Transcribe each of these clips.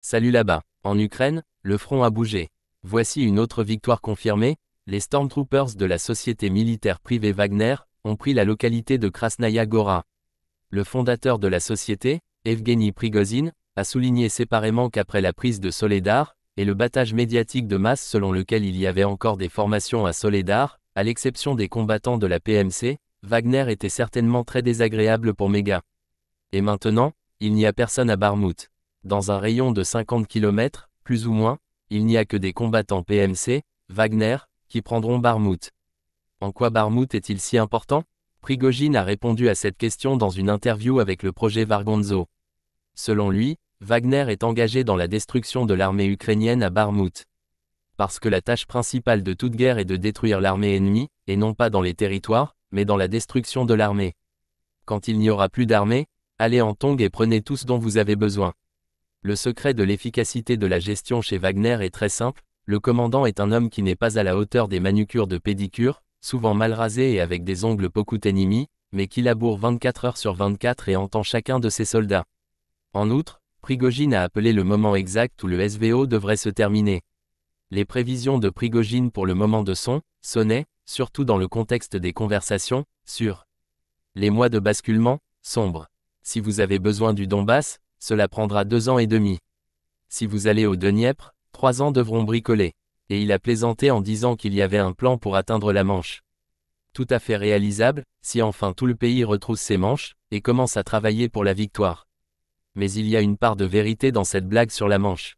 Salut là-bas. En Ukraine, le front a bougé. Voici une autre victoire confirmée, les Stormtroopers de la société militaire privée Wagner ont pris la localité de Krasnaya Gora. Le fondateur de la société, Evgeny Prigozhin, a souligné séparément qu'après la prise de Soledar, et le battage médiatique de masse selon lequel il y avait encore des formations à Soledar, à l'exception des combattants de la PMC, Wagner était certainement très désagréable pour Mega. Et maintenant, il n'y a personne à Barmout. Dans un rayon de 50 km, plus ou moins, il n'y a que des combattants PMC, Wagner, qui prendront Barmout. En quoi Barmout est-il si important? Prigozhin a répondu à cette question dans une interview avec le projet Vargonzo. Selon lui, Wagner est engagé dans la destruction de l'armée ukrainienne à Barmout. Parce que la tâche principale de toute guerre est de détruire l'armée ennemie, et non pas dans les territoires, mais dans la destruction de l'armée. Quand il n'y aura plus d'armée, allez en Tongue et prenez tout ce dont vous avez besoin. Le secret de l'efficacité de la gestion chez Wagner est très simple, le commandant est un homme qui n'est pas à la hauteur des manucures de pédicure, souvent mal rasé et avec des ongles Pokutenimi, mais qui laboure 24 heures sur 24 et entend chacun de ses soldats. En outre, Prigozhin a appelé le moment exact où le SVO devrait se terminer. Les prévisions de Prigozhin pour le moment de sonnaient, surtout dans le contexte des conversations, sur les mois de basculement, sombres. Si vous avez besoin du Donbass, cela prendra 2 ans et demi. Si vous allez au Dniepr, 3 ans devront bricoler. Et il a plaisanté en disant qu'il y avait un plan pour atteindre la Manche. Tout à fait réalisable, si enfin tout le pays retrousse ses manches, et commence à travailler pour la victoire. Mais il y a une part de vérité dans cette blague sur la Manche.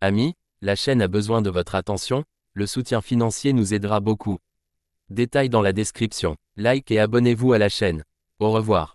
Amis, la chaîne a besoin de votre attention, le soutien financier nous aidera beaucoup. Détails dans la description. Like et abonnez-vous à la chaîne. Au revoir.